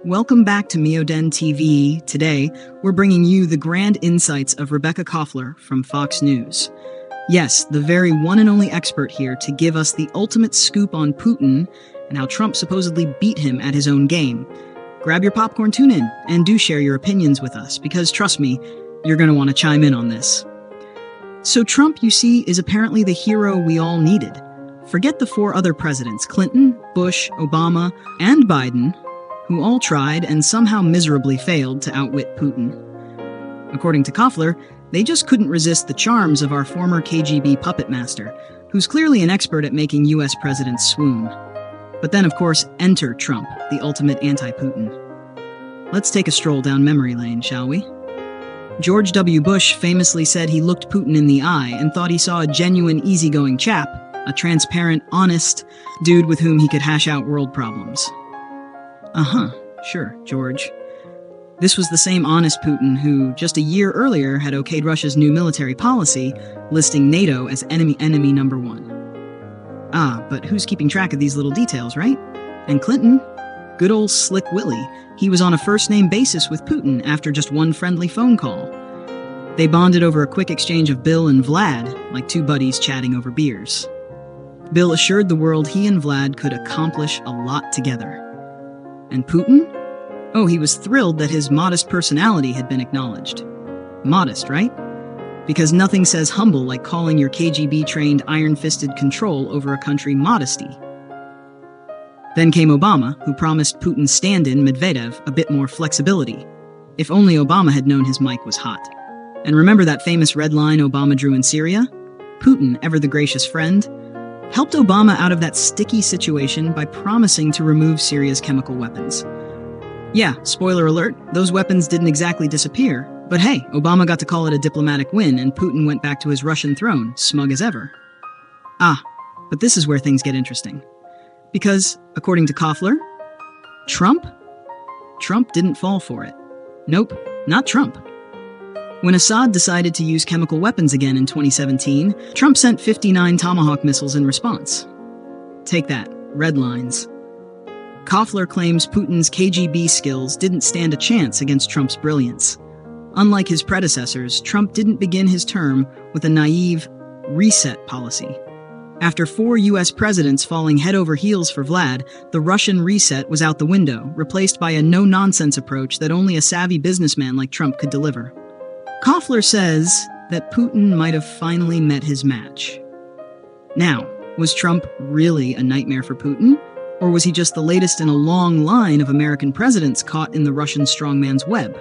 Welcome back to meodentv. Today, we're bringing you the grand insights of Rebekah Koffler from Fox News. Yes, the very one and only expert here to give us the ultimate scoop on Putin and how Trump supposedly beat him at his own game. Grab your popcorn, tune in, and do share your opinions with us, because trust me, you're going to want to chime in on this. So Trump, you see, is apparently the hero we all needed. Forget the four other presidents, Clinton, Bush, Obama, and Biden, who all tried and somehow miserably failed to outwit Putin. According to Koffler, they just couldn't resist the charms of our former KGB puppet master, who's clearly an expert at making US presidents swoon. But then, of course, enter Trump, the ultimate anti-Putin. Let's take a stroll down memory lane, shall we? George W. Bush famously said he looked Putin in the eye and thought he saw a genuine, easygoing chap, a transparent, honest dude with whom he could hash out world problems. Sure, George. This was the same honest Putin who, just a year earlier, had okayed Russia's new military policy, listing NATO as enemy number one. But who's keeping track of these little details, right? And Clinton? Good old Slick Willie. He was on a first-name basis with Putin after just one friendly phone call. They bonded over a quick exchange of Bill and Vlad, like two buddies chatting over beers. Bill assured the world he and Vlad could accomplish a lot together. And Putin? Oh, he was thrilled that his modest personality had been acknowledged. Modest, right? Because nothing says humble like calling your KGB-trained iron-fisted control over a country modesty. Then came Obama, who promised Putin's stand-in, Medvedev, a bit more flexibility. If only Obama had known his mic was hot. And remember that famous red line Obama drew in Syria? Putin, ever the gracious friend, helped Obama out of that sticky situation by promising to remove Syria's chemical weapons. Yeah, spoiler alert, those weapons didn't exactly disappear, but hey, Obama got to call it a diplomatic win and Putin went back to his Russian throne, smug as ever. But this is where things get interesting. Because, according to Koffler, Trump didn't fall for it. Nope, not Trump. When Assad decided to use chemical weapons again in 2017, Trump sent 59 Tomahawk missiles in response. Take that, red lines. Koffler claims Putin's KGB skills didn't stand a chance against Trump's brilliance. Unlike his predecessors, Trump didn't begin his term with a naive reset policy. After 4 US presidents falling head over heels for Vlad, the Russian reset was out the window, replaced by a no-nonsense approach that only a savvy businessman like Trump could deliver. Koffler says that Putin might have finally met his match. Now, was Trump really a nightmare for Putin? Or was he just the latest in a long line of American presidents caught in the Russian strongman's web?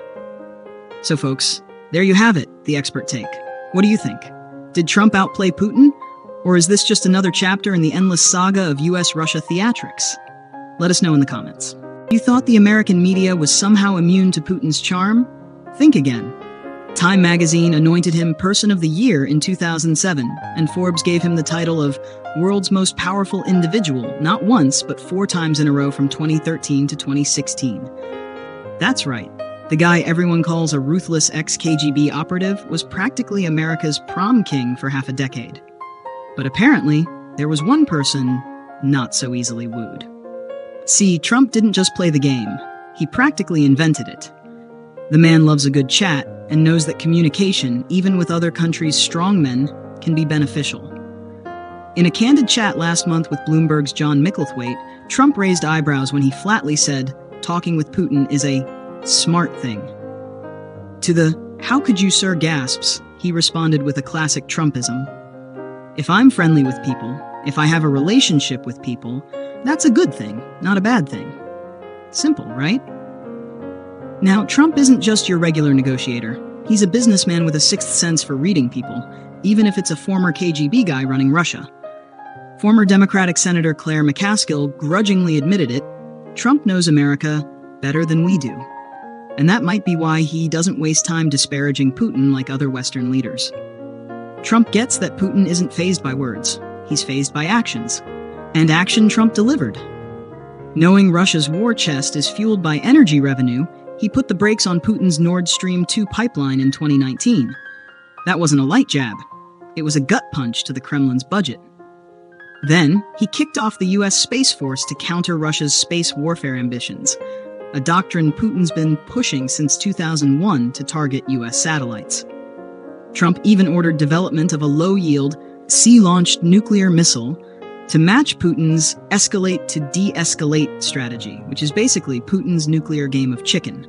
So folks, there you have it, the expert take. What do you think? Did Trump outplay Putin? Or is this just another chapter in the endless saga of US-Russia theatrics? Let us know in the comments. You thought the American media was somehow immune to Putin's charm? Think again. Time magazine anointed him Person of the Year in 2007, and Forbes gave him the title of World's Most Powerful Individual not once, but 4 times in a row from 2013 to 2016. That's right. The guy everyone calls a ruthless ex-KGB operative was practically America's prom king for half a decade. But apparently, there was one person not so easily wooed. See, Trump didn't just play the game. He practically invented it. The man loves a good chat and knows that communication, even with other countries' strongmen, can be beneficial. In a candid chat last month with Bloomberg's John Micklethwaite, Trump raised eyebrows when he flatly said talking with Putin is a smart thing. To the "how could you, sir?" gasps, he responded with a classic Trumpism. If I'm friendly with people, if I have a relationship with people, that's a good thing, not a bad thing. Simple, right? Now, Trump isn't just your regular negotiator. He's a businessman with a sixth sense for reading people, even if it's a former KGB guy running Russia. Former Democratic Senator Claire McCaskill grudgingly admitted it, Trump knows America better than we do. And that might be why he doesn't waste time disparaging Putin like other Western leaders. Trump gets that Putin isn't fazed by words. He's fazed by actions. And action Trump delivered. Knowing Russia's war chest is fueled by energy revenue, he put the brakes on Putin's Nord Stream 2 pipeline in 2019. That wasn't a light jab. It was a gut punch to the Kremlin's budget. Then, he kicked off the US Space Force to counter Russia's space warfare ambitions. a doctrine Putin's been pushing since 2001 to target US satellites. Trump even ordered development of a low-yield, sea-launched nuclear missile to match Putin's escalate to de-escalate strategy, which is basically Putin's nuclear game of chicken.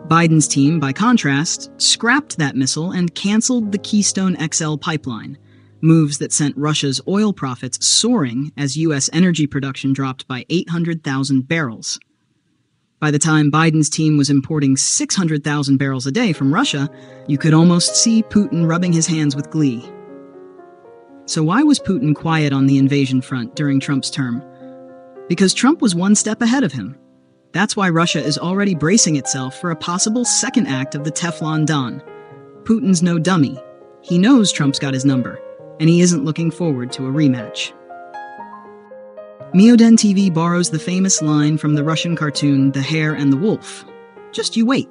Biden's team, by contrast, scrapped that missile and canceled the Keystone XL pipeline, moves that sent Russia's oil profits soaring as U.S. energy production dropped by 800,000 barrels. By the time Biden's team was importing 600,000 barrels a day from Russia, you could almost see Putin rubbing his hands with glee. So why was Putin quiet on the invasion front during Trump's term? Because Trump was one step ahead of him. That's why Russia is already bracing itself for a possible second act of the Teflon Don. Putin's no dummy. He knows Trump's got his number, and he isn't looking forward to a rematch. meodentv borrows the famous line from the Russian cartoon The Hare and the Wolf. Just you wait.